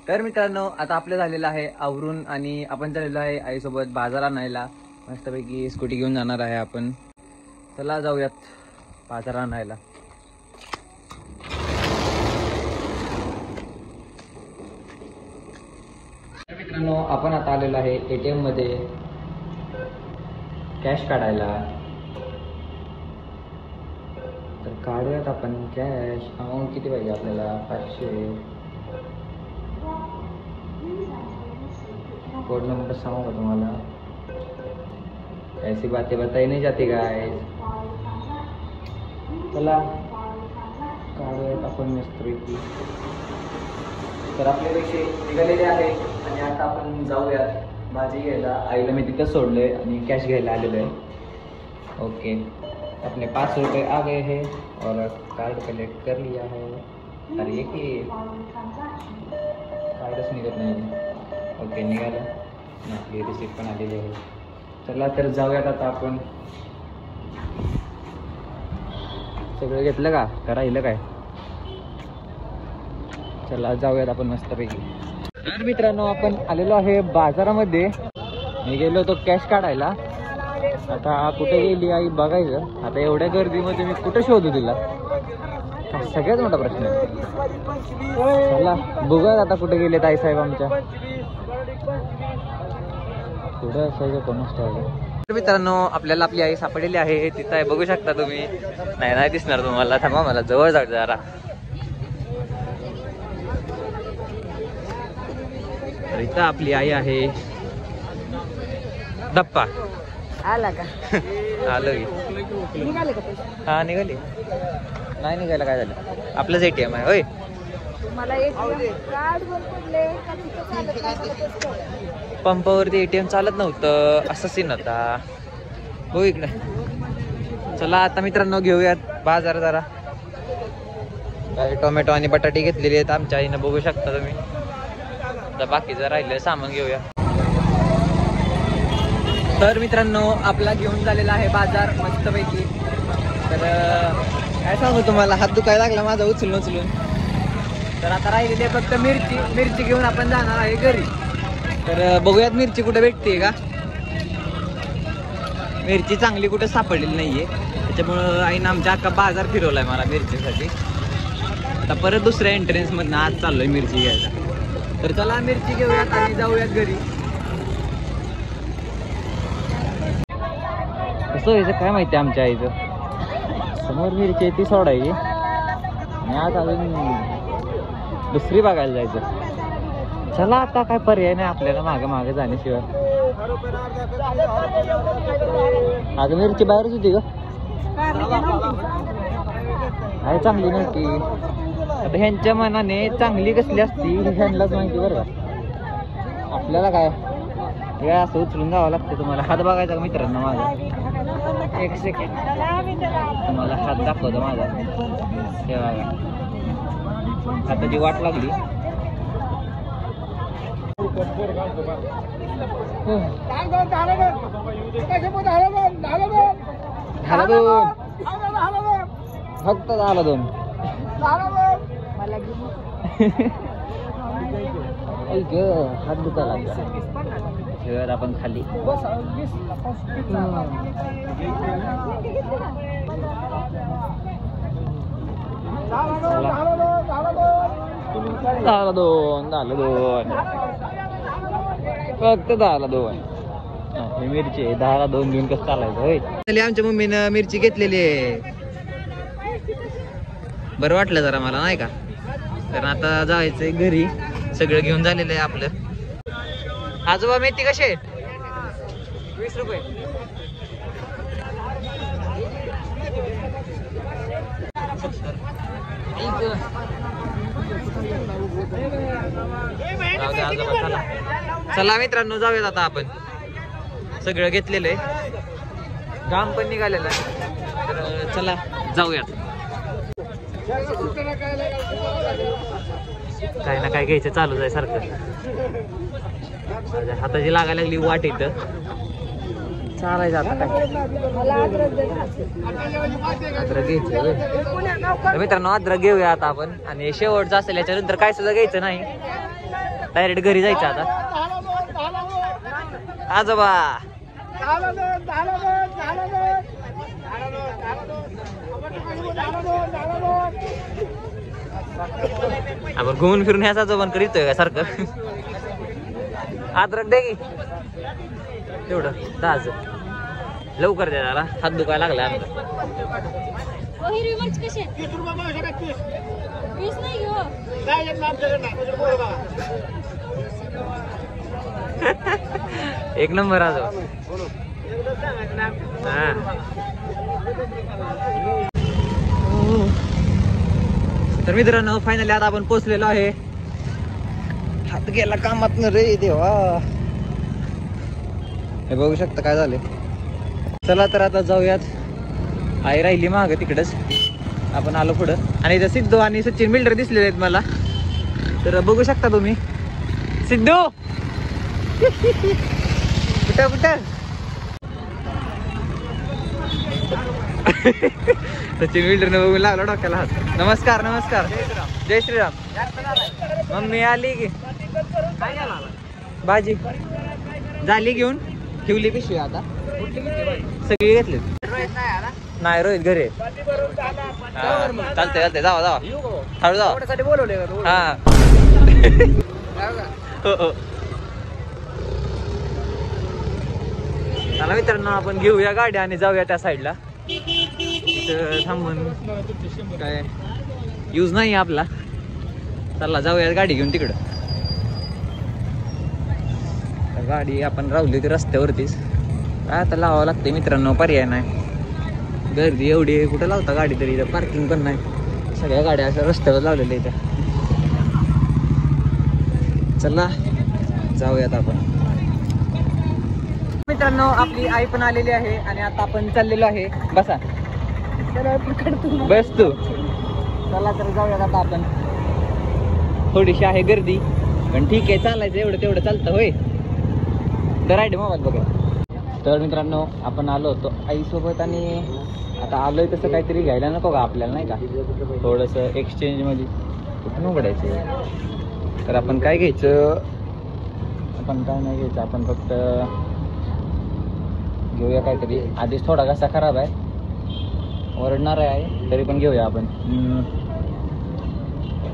तर मित्रांनो आता आपलं झालेलं आहे आवरून आणि आपण चाललेलो आहे आईसोबत बाजार आणायला. मस्तपैकी स्कूटी घेऊन जाणार आहे आपण. चला जाऊयात बाजार आणायला. तर मित्रांनो आपण आता आलेलो आहे ATM मध्ये कॅश काढायला. तर काढूयात आपण कॅश. अमाऊंट किती पाहिजे आपल्याला? 500. कोड नंबर सांगू का तुम्हाला? ऐसी बातें बताई नहीं जाती गाइस. चला काढूयात आपण मस्तपैकी. तर आपले पैसे निघालेले आहे आणि आता आपण जाऊयात भाजी घ्यायला. आईला मी तिथं सोडले आणि कॅश घ्यायला आलेलो आहे. ओके, अपने 500 रुपये आ गए हैं और कार्ड कलेक्ट कर लिया है. अरे ये की कार्डच निघत नाही. ओके निघालं आणि आपली रिसिप्ट पण आलेली आहे. चला तर जाऊयात आता आपण. सगळं घेतलं का राहिलं काय? चला जाऊयात आपण मस्तपैकी. तर मित्रांनो आपण आलेलो आहे बाजारामध्ये. मी गेलो होतो कॅश काढायला. आता कुठे गेली आई बघायचं. आता एवढ्या गर्दीमध्ये मी कुठं शोधू तिला? सगळ्यात मोठा प्रश्न आहे. चला बघूयात आता कुठे गेलेत आई साहेब आमच्या. कुठं असायचं कोणाच ठाऊक. तर मित्रांनो आपल्याला आपली आई सापडलेली आहे. तिथं आहे, बघू शकता तुम्ही. नाही दिसणार तुम्हाला. थांबा मला जवळ जाऊ जरा. तर इथं आपली आई आहे. दप्पा आला का? आलं की. निघाले का? हा निघाली. नाही निघायला काय झालं? आपलंच ATM आहे. होय मला कार्ड पडले का तिथं चालत नाही. पंपावरती ATM चालत नव्हतं. असं सीन होता. हो इकडे. चला आता मित्रांनो घेऊयात बाजार जरा. काही टोमॅटो आणि बटाटे घेतलेले आहेत आमच्या आईनं, बघू शकता तुम्ही. आता बाकीचं राहिलं सामान घेऊया. तर मित्रांनो आपला घेऊन झालेला आहे बाजार मस्तपैकी. तर काय सांगू तुम्हाला, हात दुखायला लागला माझा उचलून. तर आता राहिलेली आहे फक्त मिरची घेऊन आपण जाणार आहे घरी. तर बघूयात मिरची कुठे भेटते का. मिरची चांगली कुठे सापडलेली नाहीये. त्याच्यामुळं आईनं आमच्या अख्खा बाजार फिरवलाय मला मिरचीसाठी. आता परत दुसऱ्या एंट्रन्स मधनं आज चाललोय मिरची घ्यायला. तर चला मिरची घेऊयात आणि जाऊयात घरी. कसं व्हायचं काय माहिती आमच्या आईचं. समोर मिरची ती सोडायची आणि आज अजून दुसरी बघायला जायचं. चला आता काय पर्याय नाही आपल्याला मागे जाण्याशिवाय. अगं मिरची बाहेरच होती का? आहे चांगली नव्हती. आता ह्यांच्या मनाने चांगली कसली असती ह्यांनाच माहिती बरं का. आपल्याला काय असं उचलून जावं लागतं. तुम्हाला हात बघायचा का मित्रांनो माझा? एक सेकंड तुम्हाला हात दाखवतो माझा. हे बघा हाताची वाट लागली. फक्त 2 हात दुखायला लागला. आपण खाली झालं 2 फक्त 2. मिरची 2 घेऊन कसं चालायचं होय. आमच्या मम्मीनं मिरची घेतलेली आहे. बरं वाटलं जरा मला नाही का. तर आता जायचंय घरी. सगळं घेऊन झालेलं आहे आपलं. आजोबा मेथी कशी आहे? 20 रुपये. चला मित्रांनो जाऊयात आता आपण. सगळं घेतलेलं आहे. काम पण निघालेलं आहे. तर चला जाऊयात. काही ना काय घ्यायचं चालूच आहे सारखं. हाताची लागायला लागली वाट इथं. चालायचं आता काय. अद्रक घ्यायची मित्रांनो. अद्रक घेऊया आता आपण. आणि शेवटचं असेल याच्यानंतर काय सुद्धा घ्यायचं नाही. डायरेक्ट घरी जायचं आता. आजोबा आपण घुमून फिरून ह्याच आजोबान करीतोय का सारखं. अद्रक दे की तेवढं 10 लवकर द्या त्याला, हात दुखायला लागला आमचा. एक नंबर आजोबा. तर मित्रांनो फायनली आता आपण पोहोचलेलो आहे. हात गेला कामात न रे देवा. हे बघू शकता काय झाले. चला तर आता जाऊयात. आई राहिली माग तिकडच, आपण आलो पुढं. आणि इथं सिद्धू आणि सचिन बिल्डर दिसलेले आहेत मला, तर बघू शकता तुम्ही. सिद्धू कुठं कुठं. सचिन बिल्डरने बघून लागला डोक्याला हात. नमस्कार नमस्कार. जय श्रीराम. मम्मी आली की भाजी झाली घेऊन ठेवली पिशवी. आता सगळी घेतली. नाही रोहित घरी. चालते चालते जावा जावा हळू जावा. बोलवले हा. चला मित्रांनो आपण घेऊया गाडी आणि जाऊया त्या साईडला. थांबून काय यूज नाही आपला. चला जाऊया गाडी घेऊन तिकडं. गाडी आपण राहुली होती रस्त्यावरतीच. काय आता लावावं लागते मित्रांनो, पर्याय नाही. गर्दी एवढी आहे, कुठं लावता गाडी तरी. इथं पार्किंग पण नाही, सगळ्या गाड्या अशा रस्त्यावर लावलेल्या इथं. चला जाऊयात आपण. मित्रांनो आपली आई पण आलेली आहे आणि आता आपण चाललेलो आहे. बसा बस तू. चला तर जाऊयात आता आपण. थोडीशी आहे गर्दी पण ठीक आहे, चालायचं एवढं तेवढं चालतं होय. तर राईट मोबाईल बघा. तर मित्रांनो आपण आलो होतो आईसोबत आणि आता आलोय तसं काहीतरी घ्यायला नको का आपल्याला, नाही का. थोडंसं एक्सचेंजमध्ये कुठून उघडायचं. तर आपण काय घ्यायचं, आपण काय नाही घ्यायचं. आपण फक्त घेऊया काहीतरी. आधीच थोडा घसा खराब आहे, ओरडणार आहे, तरी पण घेऊया आपण.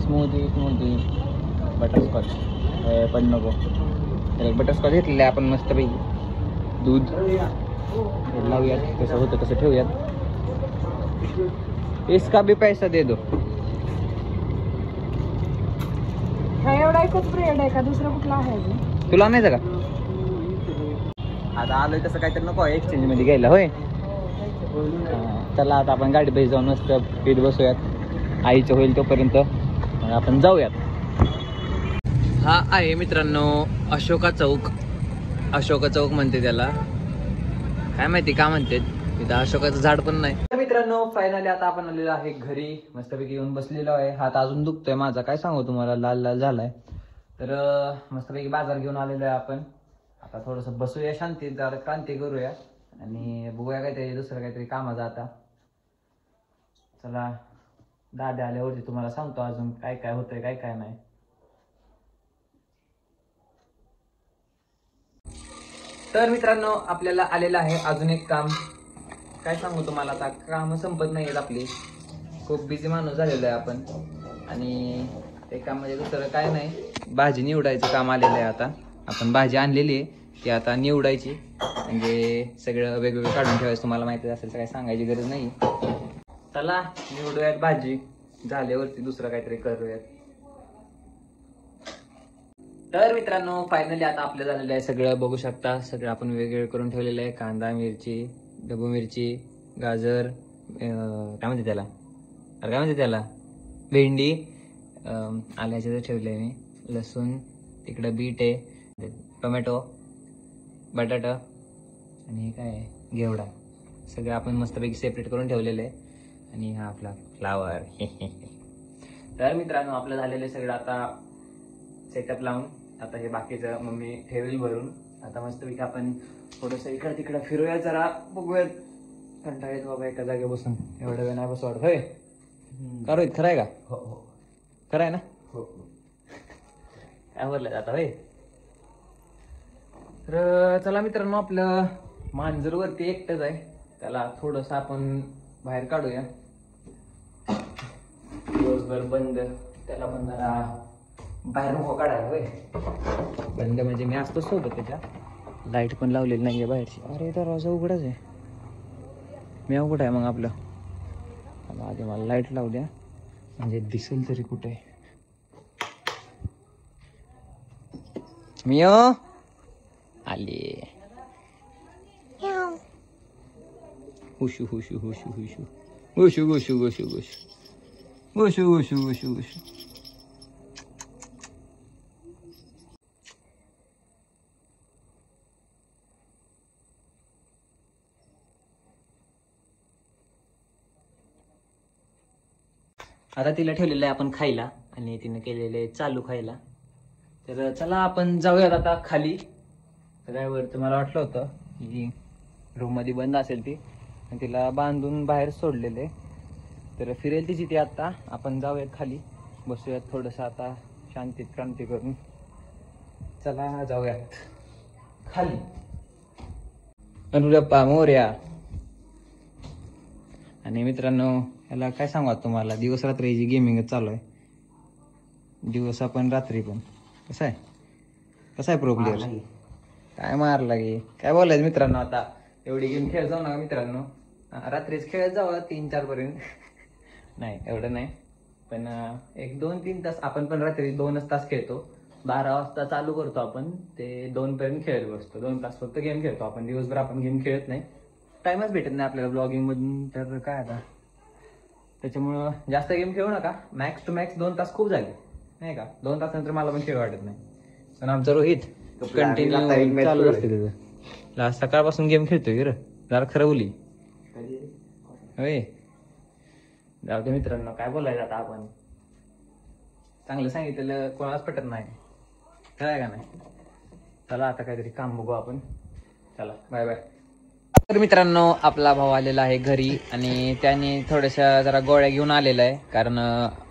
स्मूदी स्मूदी बटरस्कॉच पण नको. तर एक बटरस्कॉच घेतलेलं आहे आपण मस्तपैकी. दूध लावूयात, कसं होतं कसं ठेवूयात. इसका भी पैसा दे दो. एवढा एकच ब्रेड आहे का, दुसरं कुठला आहे तुला आणायचं का. आता आलोय तसं काहीतरी नको एक्सचेंज मध्ये घ्यायला होय. चला आता आपण गाडी पैसे जाऊन मस्त पीठ बसूयात. आईचं होईल तोपर्यंत आपण जाऊयात. हा आहे मित्रांनो अशोका चौक. अशोका चौक म्हणते त्याला, काय माहिती का म्हणते. तिथं अशोकाचं झाड पण नाही. मित्रांनो फायनली आता आपण आलेलो आहे घरी. मस्तपैकी येऊन बसलेलो आहे. हात अजून दुखतोय माझा, काय सांगू तुम्हाला, लाल लाल झालाय. तर मस्तपैकी बाजार घेऊन आलेलो आहे आपण. आता थोडंसं बसूया शांती, जरा क्रांती करूया आणि बघूया काहीतरी दुसरं काहीतरी कामाचं आता. चला दादा आल्यावरती तुम्हाला सांगतो अजून काय काय होतंय काय काय नाही. तर मित्रांनो आपल्याला आलेलं आहे अजून एक काम. काय सांगू तुम्हाला, आता काम संपत नाही आहेत आपली. खूप बिझी माणूस झालेलो आहे आपण. आणि ते काम म्हणजे दुसरं काय नाही, भाजी निवडायचं काम आलेलं आहे. आता आपण भाजी आणलेली आहे ती आता निवडायची. म्हणजे सगळं वेगवेगळं काढून ठेवायचं. तुम्हाला माहिती असेल तर काही सांगायची गरज नाही. चला निवडूयात भाजी, झाल्यावरती दुसरं काहीतरी करूयात. तर मित्रांनो फायनली आता आपलं झालेलं आहे सगळं. बघू शकता सगळं आपण वेगवेगळं करून ठेवलेलं आहे. कांदा, मिरची, ढबू मिरची, गाजर, काय म्हणते त्याला, अरे काय म्हणते त्याला, भेंडी, आल्याचं ठेवलं आहे मी, लसूण, तिकडं बीट आहे, टोमॅटो, बटाटा आणि हे काय आहे घेवडा. सगळं आपण मस्तपैकी सेपरेट करून ठेवलेलं आहे. आणि हा आपला फ्लावर. तर मित्रांनो आपलं झालेलं सगळं आता सेटअप लावून. आता हे बाकीचं मम्मी ठेवेल भरून. आता मस्तपैकी आपण थोडंसं इकडं तिकडं फिरूया, जरा बघूयात. कंटाळीत बाबा एका जागे बसून एवढं वेळ नाही बसू वाटत होय. का रोहित खरं आहे का. हो हो खरं आहे ना. हो आवरलं आता होय. तर चला मित्रांनो, आपलं मांजर वरती एकटंच आहे, त्याला थोडस आपण बाहेर काढूया. दिवसभर बंद, त्याला पण जरा बाहेर नको काढायला होय. बंद म्हणजे मी असतो सोबत त्याच्या. लाईट पण लावलेली नाहीये बाहेरची. अरे दरवाजा उघडाच आहे. मी अवघड आहे मग आपलं. आधी मला लाईट लावू द्या म्हणजे दिसेल तरी कुठे आहे. मी आले. हुशू हुशू हुशू हुशू हुशू हुशू हुशू हुशू हुशू हुशू हुशू हुशू. आता तिला ठेवलेलं आहे आपण खायला आणि तिने केलेलं आहे चालू खायला. तर चला आपण जाऊयात आता खाली. ड्रायव्हर मला वाटलं होतं की रूम मध्ये बंद असेल ती, आणि तिला बांधून बाहेर सोडलेले. तर फिरेल तिची ती. आता आपण जाऊयात खाली, बसूयात थोडंसं आता शांतीत क्रांती करून. चला जाऊयात खाली. अनुरप्पा मोर्या. आणि मित्रांनो, याला काय सांगू तुम्हाला, दिवस रात्री जी गेमिंगच चालू आहे. दिवस आपण रात्री पण. कसं आहे प्रो प्लेअर? काय मारला गे काय बोलायचं मित्रांनो. आता एवढी गेम खेळत जाऊ नका मित्रांनो. रात्रीच खेळत जावा 3-4 पर्यंत. नाही एवढं नाही, पण 1-2-3 तास आपण पण रात्री 2च तास खेळतो. 12 वाजता चालू करतो आपण, ते 2 पर्यंत खेळत बसतो. 2 तास फक्त गेम खेळतो आपण. दिवसभर आपण गेम खेळत नाही, टाइमच भेटत नाही आपल्याला ब्लॉगिंग मधून. तर काय आता त्याच्यामुळं जास्त गेम खेळू नका. मॅक्स टू मॅक्स 2 तास खूप झाले नाही का. 2 तासानंतर मला पण खेळ वाटत नाही. पण आमचा रोहित कंटिन्यू चालू असते त्याचं. आज सकाळपासून गेम खेळतोय रे. जरा खरं बोली होय. जाऊ दे मित्रांनो, काय बोलायचं आता आपण. चांगलं सांगितलेलं कोणालाच पटत नाही, काय का नाही. चला आता काहीतरी काम बघू आपण. चला बाय बाय. तर मित्रांनो, आपला भाऊ आलेला आहे घरी आणि त्याने थोड्याशा जरा गोळ्या घेऊन आलेला आहे. कारण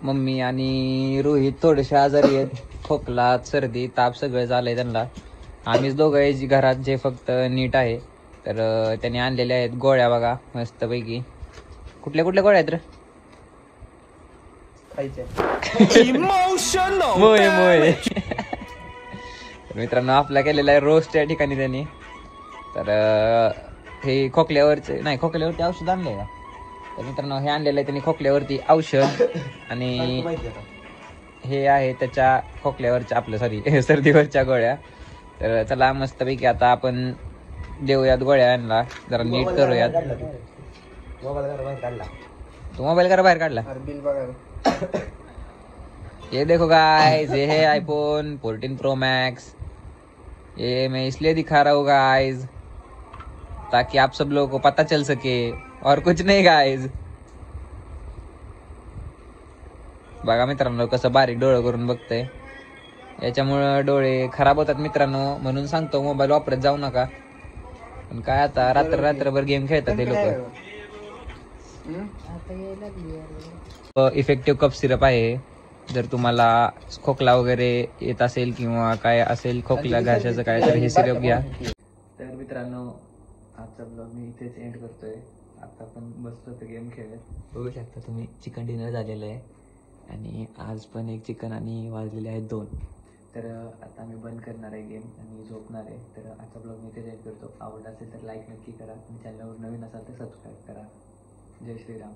मम्मी आणि रोहित थोडेसे आजारी आहेत. खोकला, सर्दी, ताप सगळं झालंय त्यांना. आम्हीच दोघं आहे घरात जे फक्त नीट आहे. तर त्याने आणलेल्या आहेत गोळ्या बघा मस्तपैकी. कुठल्या कुठल्या गोळ्या आहेत रे? मोय मोय. मित्रांनो, आपला केलेला आहे रोस्ट या ठिकाणी त्यांनी. तर हे खोकल्यावरचे नाही, खोकल्यावरती औषध आणलंय का? तर मित्रांनो, हे आणलेलं आहे त्यांनी खोकल्यावरती औषध. आणि हे आहे त्याच्या खोकल्यावरच्या, आपलं सॉरी सर्दीवरच्या गोळ्या. तर चला मस्तपैकी आता आपण देऊयात गोळ्या यांना, जरा नीट करूयात. तू मोबाईल करा बाहेर काढला. ये देखो गाइस, ये है आईफोन 14 प्रो मैक्स. ये मैं इसलिए दिखा रहा हूँ गाइस ताकि आप सब लोगों को पता चल सके, और कुछ नहीं गाइस. बघा मित्रांनो कसं बारीक डोळे करून बघतंय. याच्यामुळं डोळे खराब होतात मित्रांनो. म्हणून सांगतो मोबाईल वापरत जाऊ नका. पण काय आता रात्रभर गेम खेळतात ते लोक. इफेक्टिव्ह कफ सिरप आहे. जर तुम्हाला खोकला वगैरे येत असेल किंवा काय असेल खोकला घाशाचं काय, तर हे सिरप घ्या. तर मित्रांनो, आजचा ब्लॉग मी इथेच एंड करतोय. आता पण बसलो तर गेम खेळत. बघू शकता तुम्ही, चिकन डिनर झालेलं आहे आणि आज पण एक चिकन आणि वाजलेले आहेत 2. तर आता मी बंद करणार आहे गेम आणि झोपणार आहे. तर आजचा ब्लॉग मी इथेच एंड करतो. आवडला असेल तर लाईक नक्की करा आणि चॅनलवर नवीन असाल तर सबस्क्राईब करा. जय श्रीराम.